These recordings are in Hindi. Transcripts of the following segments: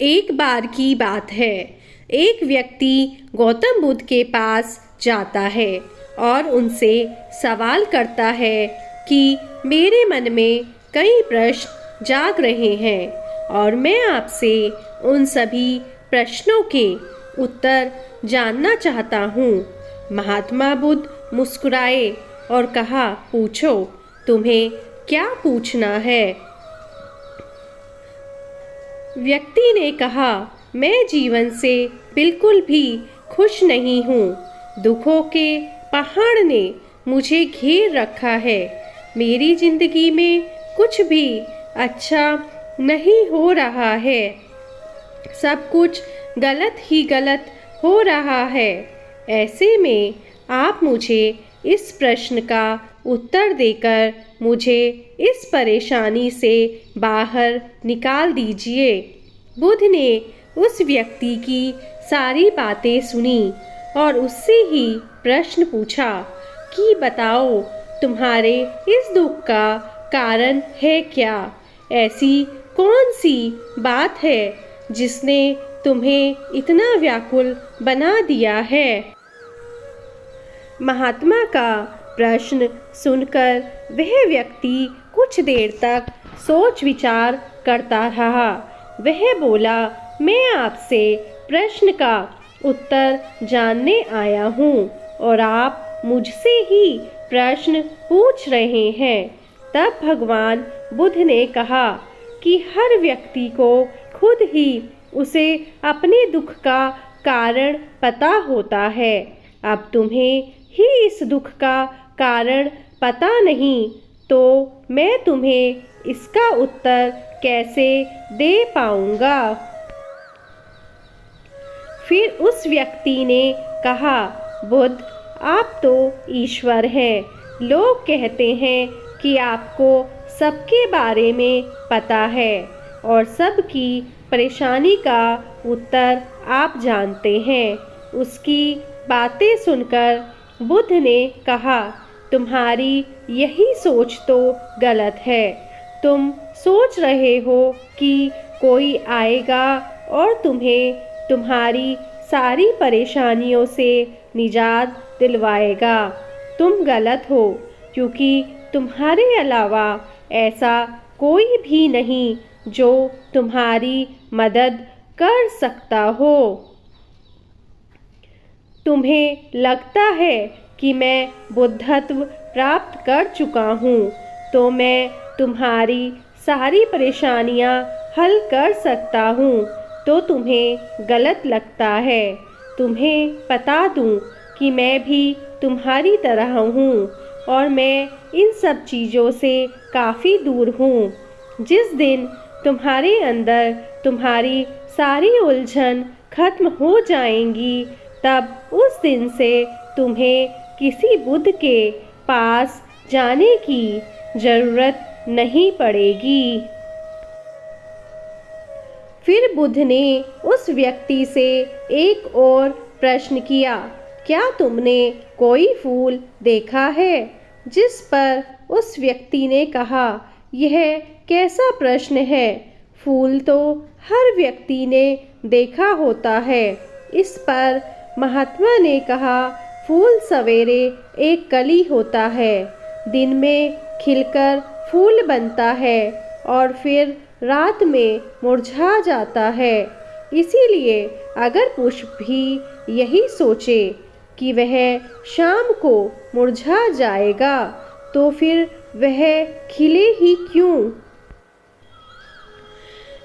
एक बार की बात है, एक व्यक्ति गौतम बुद्ध के पास जाता है और उनसे सवाल करता है कि मेरे मन में कई प्रश्न जाग रहे हैं और मैं आपसे उन सभी प्रश्नों के उत्तर जानना चाहता हूँ। महात्मा बुद्ध मुस्कुराए और कहा, पूछो, तुम्हें क्या पूछना है? व्यक्ति ने कहा, मैं जीवन से बिल्कुल भी खुश नहीं हूँ। दुखों के पहाड़ ने मुझे घेर रखा है। मेरी जिंदगी में कुछ भी अच्छा नहीं हो रहा है। सब कुछ गलत ही गलत हो रहा है। ऐसे में आप मुझे इस प्रश्न का उत्तर देकर मुझे इस परेशानी से बाहर निकाल दीजिए। बुद्ध ने उस व्यक्ति की सारी बातें सुनी और उससे ही प्रश्न पूछा कि बताओ, तुम्हारे इस दुख का कारण है क्या? ऐसी कौन सी बात है जिसने तुम्हें इतना व्याकुल बना दिया है? महात्मा का प्रश्न सुनकर वह व्यक्ति कुछ देर तक सोच विचार करता रहा। वह बोला, मैं आपसे प्रश्न का उत्तर जानने आया हूँ और आप मुझसे ही प्रश्न पूछ रहे हैं। तब भगवान बुद्ध ने कहा कि हर व्यक्ति को खुद ही उसे अपने दुख का कारण पता होता है। अब तुम्हें ही इस दुख का कारण पता नहीं तो मैं तुम्हें इसका उत्तर कैसे दे पाऊंगा? फिर उस व्यक्ति ने कहा, बुद्ध, आप तो ईश्वर हैं। लोग कहते हैं कि आपको सबके बारे में पता है और सबकी परेशानी का उत्तर आप जानते हैं। उसकी बातें सुनकर बुद्ध ने कहा, तुम्हारी यही सोच तो गलत है। तुम सोच रहे हो कि कोई आएगा और तुम्हें तुम्हारी सारी परेशानियों से निजात दिलवाएगा। तुम गलत हो, क्योंकि तुम्हारे अलावा ऐसा कोई भी नहीं जो तुम्हारी मदद कर सकता हो। तुम्हें लगता है कि मैं बुद्धत्व प्राप्त कर चुका हूँ तो मैं तुम्हारी सारी परेशानियाँ हल कर सकता हूँ, तो तुम्हें गलत लगता है। तुम्हें बता दूँ कि मैं भी तुम्हारी तरह हूँ और मैं इन सब चीज़ों से काफ़ी दूर हूँ। जिस दिन तुम्हारे अंदर तुम्हारी सारी उलझन खत्म हो जाएंगी, तब उस दिन से तुम्हें किसी बुद्ध के पास जाने की जरूरत नहीं पड़ेगी। फिर बुद्ध ने उस व्यक्ति से एक और प्रश्न किया, क्या तुमने कोई फूल देखा है? जिस पर उस व्यक्ति ने कहा, यह कैसा प्रश्न है? फूल तो हर व्यक्ति ने देखा होता है। इस पर महात्मा ने कहा, फूल सवेरे एक कली होता है, दिन में खिलकर फूल बनता है और फिर रात में मुरझा जाता है। इसीलिए अगर पुष्प भी यही सोचे कि वह शाम को मुरझा जाएगा, तो फिर वह खिले ही क्यों?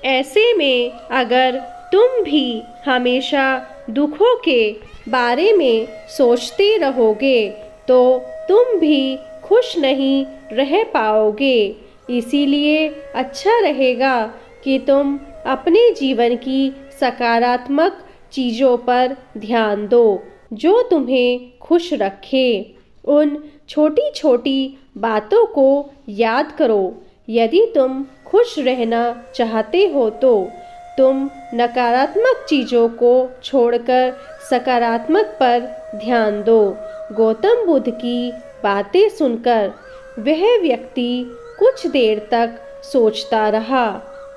ऐसे में अगर तुम भी हमेशा दुखों के बारे में सोचते रहोगे तो तुम भी खुश नहीं रह पाओगे। इसीलिए अच्छा रहेगा कि तुम अपने जीवन की सकारात्मक चीज़ों पर ध्यान दो जो तुम्हें खुश रखे। उन छोटी छोटी बातों को याद करो। यदि तुम खुश रहना चाहते हो तो तुम नकारात्मक चीज़ों को छोड़कर सकारात्मक पर ध्यान दो। गौतम बुद्ध की बातें सुनकर वह व्यक्ति कुछ देर तक सोचता रहा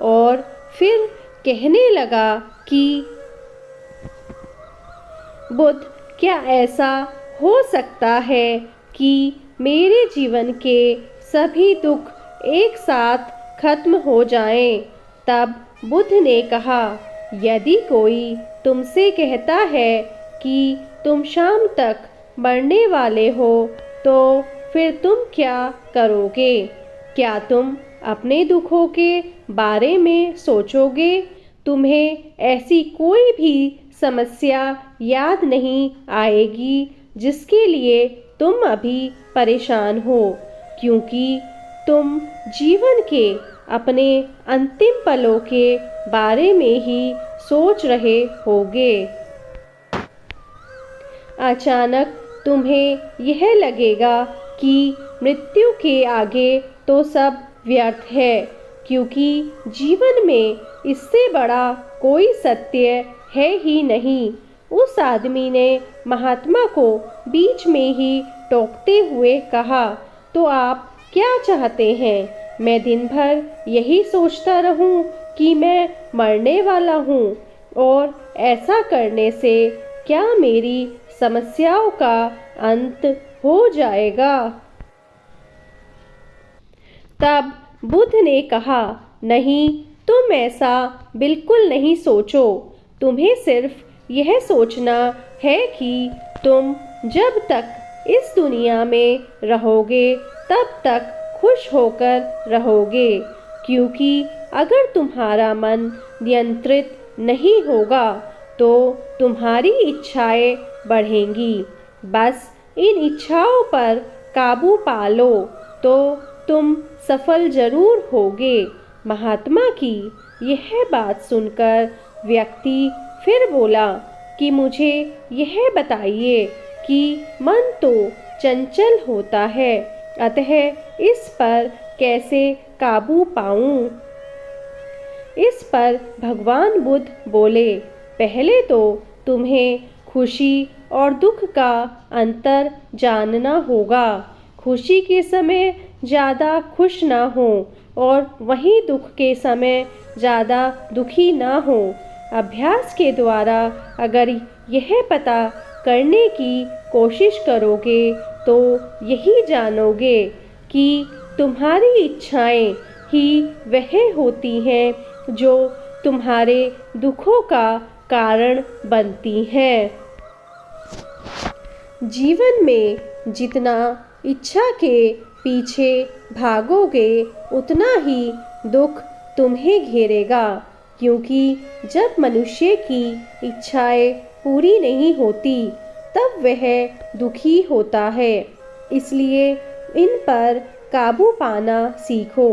और फिर कहने लगा कि बुद्ध, क्या ऐसा हो सकता है कि मेरे जीवन के सभी दुख एक साथ खत्म हो जाएं? तब बुद्ध ने कहा, यदि कोई तुमसे कहता है कि तुम शाम तक मरने वाले हो, तो फिर तुम क्या करोगे? क्या तुम अपने दुखों के बारे में सोचोगे? तुम्हें ऐसी कोई भी समस्या याद नहीं आएगी जिसके लिए तुम अभी परेशान हो, क्योंकि तुम जीवन के अपने अंतिम पलों के बारे में ही सोच रहे होगे। अचानक तुम्हें यह लगेगा कि मृत्यु के आगे तो सब व्यर्थ है, क्योंकि जीवन में इससे बड़ा कोई सत्य है ही नहीं। उस आदमी ने महात्मा को बीच में ही टोकते हुए कहा, तो आप क्या चाहते हैं? मैं दिन भर यही सोचता रहूं कि मैं मरने वाला हूं, और ऐसा करने से क्या मेरी समस्याओं का अंत हो जाएगा? तब बुद्ध ने कहा, नहीं, तुम ऐसा बिल्कुल नहीं सोचो। तुम्हें सिर्फ यह सोचना है कि तुम जब तक इस दुनिया में रहोगे तब तक खुश होकर रहोगे, क्योंकि अगर तुम्हारा मन नियंत्रित नहीं होगा तो तुम्हारी इच्छाएं बढ़ेंगी। बस इन इच्छाओं पर काबू पा लो तो तुम सफल जरूर होगे। महात्मा की यह बात सुनकर व्यक्ति फिर बोला कि मुझे यह बताइए कि मन तो चंचल होता है, अतः इस पर कैसे काबू पाऊं? इस पर भगवान बुद्ध बोले, पहले तो तुम्हें खुशी और दुख का अंतर जानना होगा। खुशी के समय ज़्यादा खुश ना हो और वहीं दुख के समय ज़्यादा दुखी ना हो। अभ्यास के द्वारा अगर यह पता करने की कोशिश करोगे तो यही जानोगे कि तुम्हारी इच्छाएं ही वह होती हैं जो तुम्हारे दुखों का कारण बनती हैं। जीवन में जितना इच्छा के पीछे भागोगे उतना ही दुख तुम्हें घेरेगा, क्योंकि जब मनुष्य की इच्छाएं पूरी नहीं होती तब वह दुखी होता है। इसलिए इन पर काबू पाना सीखो।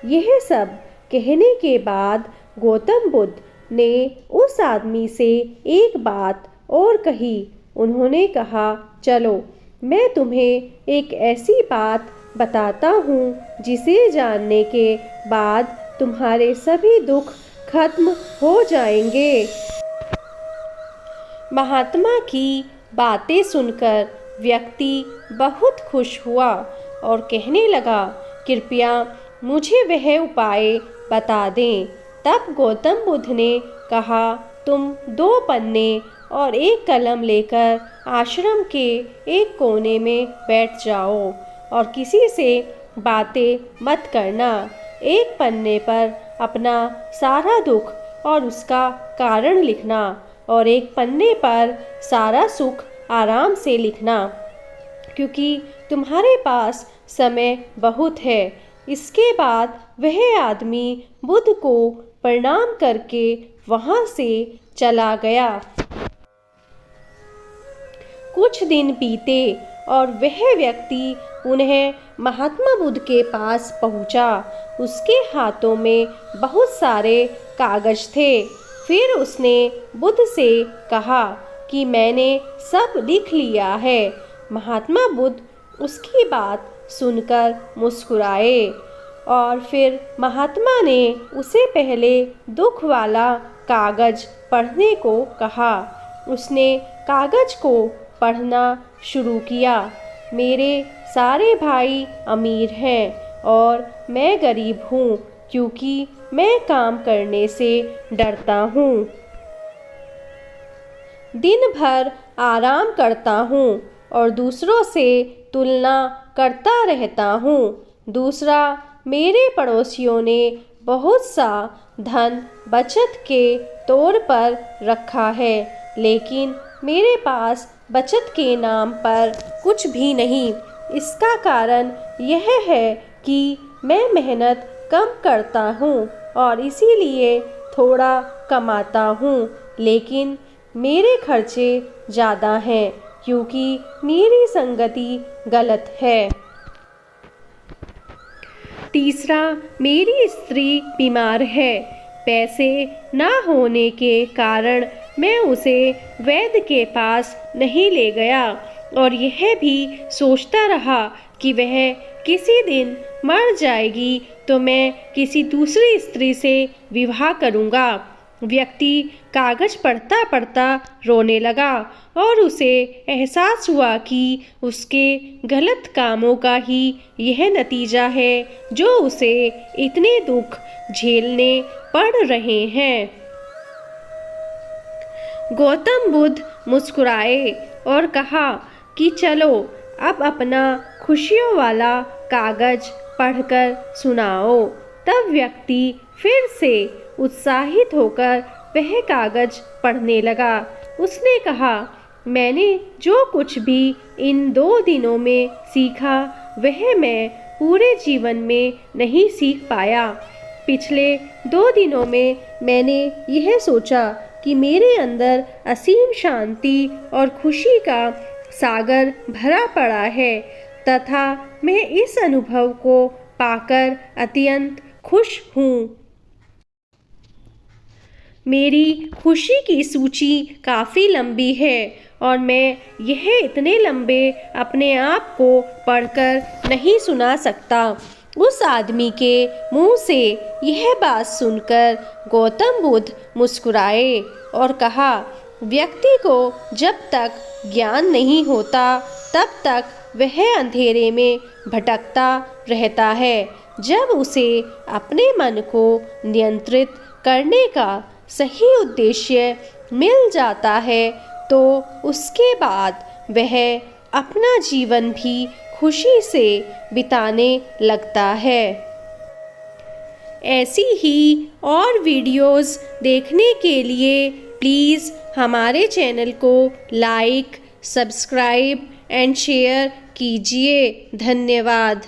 यह सब कहने के बाद गौतम बुद्ध ने उस आदमी से एक बात और कही। उन्होंने कहा, चलो मैं तुम्हें एक ऐसी बात बताता हूँ जिसे जानने के बाद तुम्हारे सभी दुख खत्म हो जाएंगे। महात्मा की बातें सुनकर व्यक्ति बहुत खुश हुआ और कहने लगा, कृपया मुझे वह उपाय बता दें। तब गौतम बुद्ध ने कहा, तुम 2 पन्ने और एक कलम लेकर आश्रम के एक कोने में बैठ जाओ और किसी से बातें मत करना। एक पन्ने पर अपना सारा दुख और उसका कारण लिखना और एक पन्ने पर सारा सुख आराम से लिखना, क्योंकि तुम्हारे पास समय बहुत है। इसके बाद वह आदमी बुद्ध को प्रणाम करके वहां से चला गया। कुछ दिन बीते और वह व्यक्ति उन्हें महात्मा बुद्ध के पास पहुंचा। उसके हाथों में बहुत सारे कागज थे। फिर उसने बुद्ध से कहा कि मैंने सब लिख लिया है। महात्मा बुद्ध उसकी बात सुनकर मुस्कुराए और फिर महात्मा ने उसे पहले दुख वाला कागज पढ़ने को कहा। उसने कागज को पढ़ना शुरू किया। मेरे सारे भाई अमीर हैं और मैं गरीब हूँ, क्योंकि मैं काम करने से डरता हूँ। दिन भर आराम करता हूँ और दूसरों से तुलना करता रहता हूँ। दूसरा, मेरे पड़ोसियों ने बहुत सा धन बचत के तौर पर रखा है, लेकिन मेरे पास बचत के नाम पर कुछ भी नहीं। इसका कारण यह है कि मैं मेहनत कम करता हूँ और इसीलिए थोड़ा कमाता हूँ, लेकिन मेरे खर्चे ज़्यादा हैं क्योंकि मेरी संगति गलत है। तीसरा, मेरी स्त्री बीमार है। पैसे ना होने के कारण मैं उसे वैद्य के पास नहीं ले गया और यह भी सोचता रहा कि वह किसी दिन मर जाएगी तो मैं किसी दूसरी स्त्री से विवाह करूँगा। व्यक्ति कागज पढ़ता पढ़ता रोने लगा और उसे एहसास हुआ कि उसके गलत कामों का ही यह नतीजा है जो उसे इतने दुख झेलने पड़ रहे हैं। गौतम बुद्ध मुस्कुराए और कहा कि चलो अब अपना खुशियों वाला कागज पढ़कर सुनाओ। तब व्यक्ति फिर से उत्साहित होकर वह कागज पढ़ने लगा। उसने कहा, मैंने जो कुछ भी इन 2 दिनों में सीखा वह मैं पूरे जीवन में नहीं सीख पाया। पिछले 2 दिनों में मैंने यह सोचा कि मेरे अंदर असीम शांति और खुशी का सागर भरा पड़ा है तथा मैं इस अनुभव को पाकर अत्यंत खुश हूँ। मेरी खुशी की सूची काफ़ी लंबी है और मैं यह इतने लंबे अपने आप को पढ़कर नहीं सुना सकता। उस आदमी के मुंह से यह बात सुनकर गौतम बुद्ध मुस्कुराए और कहा, व्यक्ति को जब तक ज्ञान नहीं होता तब तक वह अंधेरे में भटकता रहता है। जब उसे अपने मन को नियंत्रित करने का सही उद्देश्य मिल जाता है तो उसके बाद वह अपना जीवन भी खुशी से बिताने लगता है। ऐसी ही और वीडियोस देखने के लिए प्लीज़ हमारे चैनल को लाइक, सब्सक्राइब एंड शेयर कीजिए। धन्यवाद।